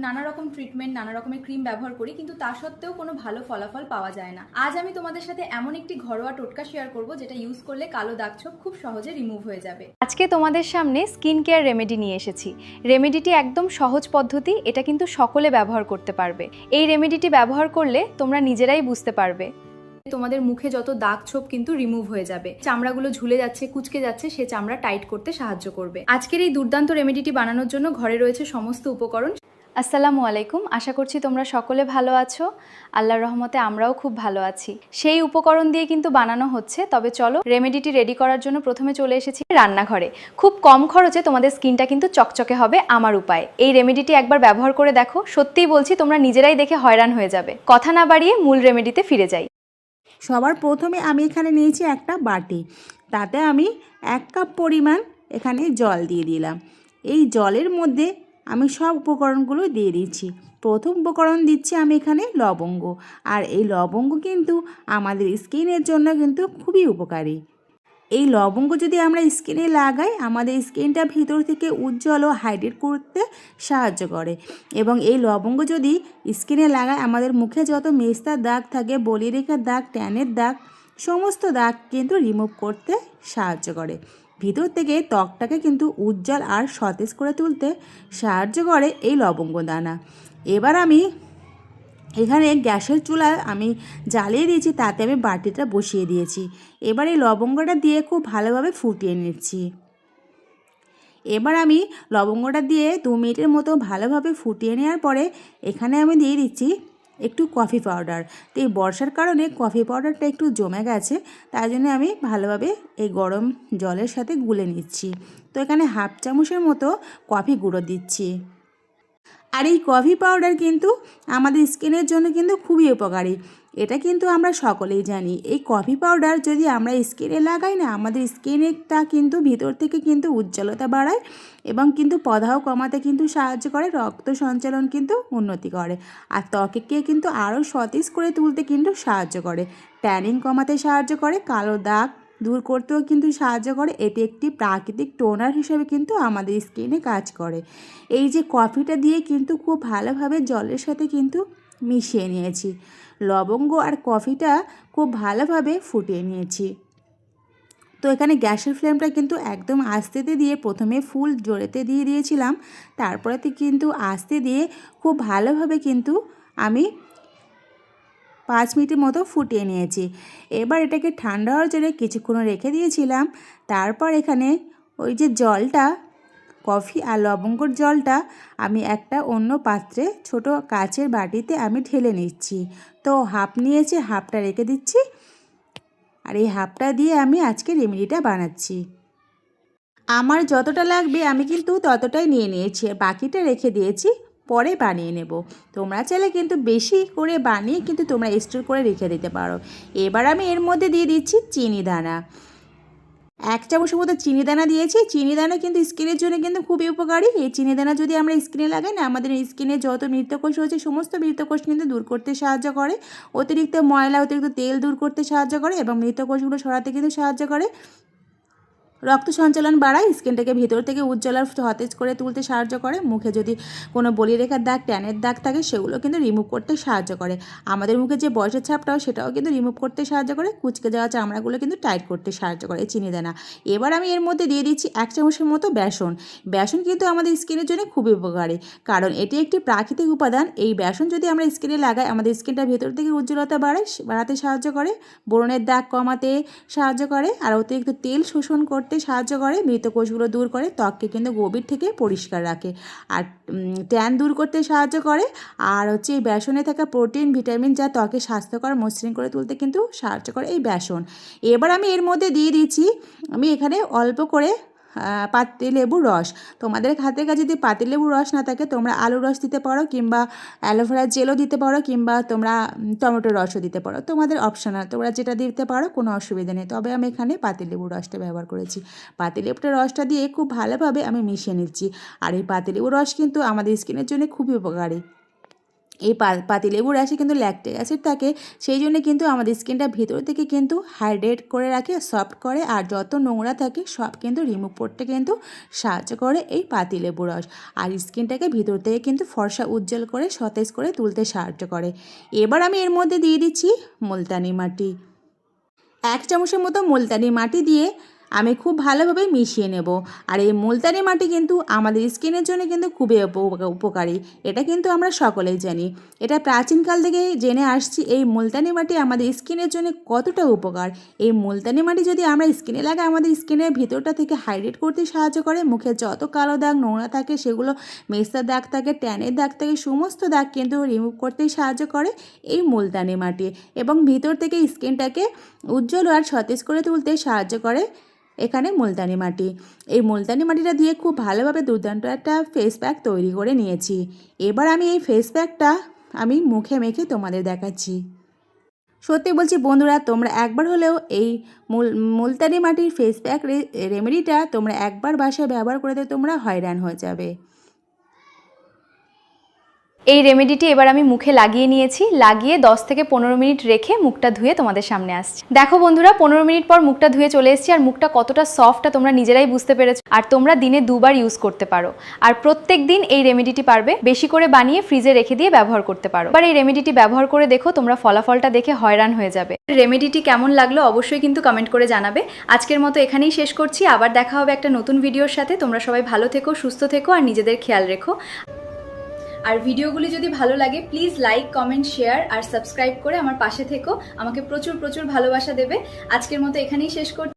নানা রকম ট্রিটমেন্ট, নানা রকমের ক্রিম ব্যবহার করি, কিন্তু তা সত্ত্বেও কোনো ভালো ফলাফল পাওয়া যায় না। আজ আমি তোমাদের সাথে এমন একটি ঘরোয়া টোটকা শেয়ার করব যেটা ইউজ করলে কালো দাগছোপ খুব সহজে রিমুভ হয়ে যাবে। আজকে তোমাদের সামনে স্কিন কেয়ার রেমেডি নিয়ে এসেছি। রেমেডিটি একদম সহজ পদ্ধতি, এটা কিন্তু সকলে ব্যবহার করতে পারবে। এই রেমেডিটি ব্যবহার করলে তোমরা নিজেরাই বুঝতে পারবে তোমাদের মুখে যত দাগ ছোপ কিন্তু রিমুভ হয়ে যাবে। চামড়াগুলো ঝুলে যাচ্ছে, কুঁচকে যাচ্ছে, সে চামড়া টাইট করতে সাহায্য করবে। আজকের এই দুর্দান্ত রেমেডিটি বানানোর জন্য ঘরে রয়েছে সমস্ত উপকরণ। আসসালামু আলাইকুম, আশা করছি তোমরা সকলে ভালো আছো। আল্লাহর রহমতে আমরাও খুব ভালো আছি। সেই উপকরণ দিয়ে কিন্তু বানানো হচ্ছে। তবে চলো, রেমেডিটি রেডি করার জন্য প্রথমে চলে এসেছি রান্নাঘরে। খুব কম খরচে তোমাদের স্কিনটা কিন্তু চকচকে হবে আমার উপায়ে। এই রেমেডিটি একবার ব্যবহার করে দেখো, সত্যিই বলছি তোমরা নিজেরাই দেখে হয়রান হয়ে যাবে। কথা না বাড়িয়ে মূল রেমেডিতে ফিরে যাই। সবার প্রথমে আমি এখানে নিয়েছি একটা বাটি, তাতে আমি 1 কাপ পরিমাণ এখানে জল দিয়ে দিলাম। এই জলের মধ্যে আমি সব উপকরণগুলো দিয়ে দিচ্ছি। প্রথম উপকরণ দিচ্ছি আমি এখানে লবঙ্গ, আর এই লবঙ্গ কিন্তু আমাদের স্কিনের জন্য কিন্তু খুবই উপকারী। এই লবঙ্গ যদি আমরা স্কিনে লাগাই, আমাদের স্কিনটা ভিতর থেকে উজ্জ্বল ও হাইড্রেট করতে সাহায্য করে। এবং এই লবঙ্গ যদি স্কিনে লাগাই, আমাদের মুখে যত মেস্তার দাগ থাকে, বলিরেখার দাগ, ট্যানের দাগ, সমস্ত দাগ কিন্তু রিমুভ করতে সাহায্য করে। ভিতর থেকে ত্বকটাকে কিন্তু উজ্জ্বল আর সতেজ করে তুলতে সাহায্য করে এই লবঙ্গ দানা। এবার আমি এখানে গ্যাসের চুলা আমি জ্বালিয়ে দিয়েছি, তাতে আমি বাটিটা বসিয়ে দিয়েছি। এবার এই লবঙ্গটা দিয়ে খুব ভালোভাবে ফুটিয়ে নিচ্ছি। এবার আমি লবঙ্গটা দিয়ে 2 মিনিটের মতো ভালোভাবে ফুটিয়ে নেওয়ার পরে এখানে আমি দিয়ে দিচ্ছি একটু কফি পাউডার। তো এই বর্ষার কারণে কফি পাউডারটা একটু জমে গেছে, তাই জন্য আমি ভালোভাবে এই গরম জলের সাথে গুলে নিচ্ছি। তো এখানে 1/2 চামচের মতো কফি গুঁড়ো দিচ্ছি। আর এই কফি পাউডার কিন্তু আমাদের স্কিনের জন্য কিন্তু খুবই উপকারী। এটা কিন্তু আমরা সকলেই জানি। এই কফি পাউডার যদি আমরা স্কিনে লাগাই না, আমাদের স্কিনটা কিন্তু ভিতর থেকে কিন্তু উজ্জ্বলতা বাড়ায় এবং কিন্তু প্রদাহ কমাতে কিন্তু সাহায্য করে, রক্ত সঞ্চালন কিন্তু উন্নতি করে, আর ত্বককে কিন্তু আরও সতেজ করে তুলতে কিন্তু সাহায্য করে, ট্যানিং কমাতে সাহায্য করে, কালো দাগ দূর করতেও কিন্তু সাহায্য করে। এটি একটি প্রাকৃতিক টোনার হিসেবে কিন্তু আমাদের স্কিনে কাজ করে। এই যে কফিটা দিয়ে কিন্তু খুব ভালোভাবে জলের সাথে কিন্তু মিশিয়ে নিয়েছি। লবঙ্গ আর কফিটা খুব ভালোভাবে ফুটিয়ে নিয়েছি। তো এখানে গ্যাসের ফ্লেমটা কিন্তু একদম আস্তেতে দিয়ে প্রথমে ফুল জোরেতে দিয়ে দিয়েছিলাম, তারপরেতে কিন্তু আস্তে দিয়ে খুব ভালোভাবে কিন্তু আমি 5 মিনিটের মতো ফুটিয়ে নিয়েছি। এবার এটাকে ঠান্ডা হওয়ার জন্য কিছুক্ষণ রেখে দিয়েছিলাম। তারপর এখানে ওই যে জলটা, কফি আর লবঙ্গর জলটা আমি একটা অন্য পাত্রে ছোট কাচের বাটিতে আমি ঢেলে নিচ্ছি। তো হাফ নিয়েছি, হাফটা রেখে দিচ্ছি, আর এই হাফটা দিয়ে আমি আজকে রেমেডিটা বানাচ্ছি। আমার যতটা লাগবে আমি কিন্তু ততটাই নিয়ে নিয়েছি, বাকিটা রেখে দিয়েছি, পরে বানিয়ে নেব। তোমরা চাইলে কিন্তু বেশি করে বানিয়ে কিন্তু তোমরা স্টোর করে রেখে দিতে পারো। এবার আমি এর মধ্যে দিয়ে দিচ্ছি চিনি দানা। 1 চামচের মতো চিনি দানা দিয়েছি। চিনি দানা কিন্তু স্কিনের জন্য কিন্তু খুবই উপকারী। এই চিনি দানা যদি আমরা স্কিনে লাগাই না, আমাদের স্কিনে যত মৃতকোষ রয়েছে সমস্ত মৃতকোষ কিন্তু দূর করতে সাহায্য করে, অতিরিক্ত ময়লা, অতিরিক্ত তেল দূর করতে সাহায্য করে এবং মৃতকোষগুলো সরাতে কিন্তু সাহায্য করে, রক্ত সঞ্চালন বাড়ায়, স্কিনটাকে ভিতর থেকে উজ্জ্বল আর সতেজ করে তুলতে সাহায্য করে। মুখে যদি কোনো বলিরেখার দাগ, ট্যানের দাগ থাকে, সেগুলো কিন্তু রিমুভ করতে সাহায্য করে। আমাদের মুখে যে বয়সের ছাপটাও, সেটাও কিন্তু রিমুভ করতে সাহায্য করে, কুঁচকে যাওয়া চামড়াগুলো কিন্তু টাইট করতে সাহায্য করে এই চিনি দানা। এবার আমি এর মধ্যে দিয়ে দিচ্ছি 1 চামচের মতো বেসন। বেসন কিন্তু আমাদের স্কিনের জন্য খুবই উপকারী, কারণ এটি একটি প্রাকৃতিক উপাদান। এই বেসন যদি আমরা স্কিনে লাগাই, আমাদের স্কিনটা ভেতর থেকে উজ্জ্বলতা বাড়াতে সাহায্য করে, ব্রণের দাগ কমাতে সাহায্য করে, আর অতিরিক্ত তেল শোষণ করতে সাহায্য করে, মৃত কোষগুলো দূর করে, ত্বককে কিন্তু গভীর থেকে পরিষ্কার রাখে, আর ট্যান দূর করতে সাহায্য করে, আর হচ্ছে এই বেসনে থাকা প্রোটিন, ভিটামিন যা ত্বকে স্বাস্থ্যকর মসৃণ করে তুলতে কিন্তু সাহায্য করে এই বেসন। এবার আমি এর মধ্যে দিয়ে দিচ্ছি, আমি এখানে অল্প করে পাতিলেবুর রস। তোমাদের হাতের কাছে যদি পাতিলেবুর রস না থাকে, তোমরা আলুর রস দিতে পারো, কিংবা অ্যালোভেরা জেলও দিতে পারো, কিংবা তোমরা টমেটোর রসও দিতে পারো, তোমাদের অপশনাল, তোমরা যেটা দিতে পারো, কোনো অসুবিধা নেই। তবে আমি এখানে পাতিলেবুর রসটা ব্যবহার করেছি। পাতিলেবুটার রসটা দিয়ে খুব ভালোভাবে আমি মিশিয়ে নিচ্ছি। আর এই পাতিলেবুর রস কিন্তু আমাদের স্কিনের জন্য খুবই উপকারী। এই পাতিলেবুর রসে কিন্তু ল্যাকটিক অ্যাসিড থাকে, সেই জন্য কিন্তু আমাদের স্কিনটা ভিতর থেকে কিন্তু হাইড্রেট করে রাখে, সফট করে, আর যত নোংরা থাকে সব কিন্তু রিমুভ করতে কিন্তু সাহায্য করে এই পাতিলেবু রস। আর স্কিনটাকে ভিতর থেকে কিন্তু ফর্সা উজ্জ্বল করে সতেজ করে তুলতে সাহায্য করে। এবার আমি এর মধ্যে দিয়ে দিচ্ছি মুলতানি মাটি। 1 চামচের মতো মুলতানি মাটি দিয়ে আমি খুব ভালোভাবে মিশিয়ে নেব। আর এই মুলতানি মাটি কিন্তু আমাদের স্কিনের জন্য কিন্তু খুবই উপকারী, এটা কিন্তু আমরা সকলেই জানি। এটা প্রাচীনকাল থেকে জেনে আসছি এই মুলতানি মাটি আমাদের স্কিনের জন্য কতটা উপকার। এই মুলতানি মাটি যদি আমরা স্কিনে লাগাই, আমাদের স্কিনের ভিতরটা থেকে হাইড্রেট করতে সাহায্য করে। মুখে যত কালো দাগ নোংরা থাকে, সেগুলো মেস্তার দাগ থাকে, ট্যানের দাগ থাকে, সমস্ত দাগ কিন্তু রিমুভ করতেই সাহায্য করে এই মুলতানি মাটি, এবং ভিতর থেকে স্কিনটাকে উজ্জ্বল আর সতেজ করে তুলতে সাহায্য করে এখানে মুলতানি মাটি। এই মুলতানি মাটিটা দিয়ে খুব ভালোভাবে দুর্দান্ত একটা ফেস প্যাক তৈরি করে নিয়েছি। এবার আমি এই ফেস প্যাকটা আমি মুখে মেখে তোমাদের দেখাচ্ছি। সত্যি বলছি বন্ধুরা, তোমরা একবার হলেও এই মুলতানি মাটির ফেস প্যাক রেমেডিটা তোমরা একবার বাসায় ব্যবহার করে দিয়ে তোমরা হয়রান হয়ে যাবে। এই রেমেডিটি এবার আমি মুখে লাগিয়ে নিয়েছি, লাগিয়ে 10 থেকে 15 মিনিট রেখে মুখটা ধুয়ে তোমাদের সামনে আসছি। দেখো বন্ধুরা, 15 মিনিট পর মুখটা ধুয়ে চলে এসেছি, আর মুখটা কতটা সফটটা তোমরা নিজেরাই বুঝতে পেরেছো। আর তোমরা দিনে 2 বার ইউজ করতে পারো, আর প্রত্যেক দিন এই রেমেডিটি পারবে বেশি করে বানিয়ে ফ্রিজে রেখে দিয়ে ব্যবহার করতে পারো। এবার এই রেমেডিটি ব্যবহার করে দেখো, তোমরা ফলাফলটা দেখে হয়রান হয়ে যাবে। রেমেডিটি কেমন লাগলো অবশ্যই কিন্তু কমেন্ট করে জানাবে। আজকের মতো এখানেই শেষ করছি, আবার দেখা হবে একটা নতুন ভিডিওর সাথে। তোমরা সবাই ভালো থেকো, সুস্থ থেকো, আর নিজেদের খেয়াল রেখো। আর ভিডিওগুলি যদি ভালো লাগে প্লিজ লাইক, কমেন্ট, শেয়ার আর সাবস্ক্রাইব করে আমার পাশে থেকো। আমাকে প্রচুর প্রচুর ভালোবাসা দেবে। আজকের মতো এখানেই শেষ করছি।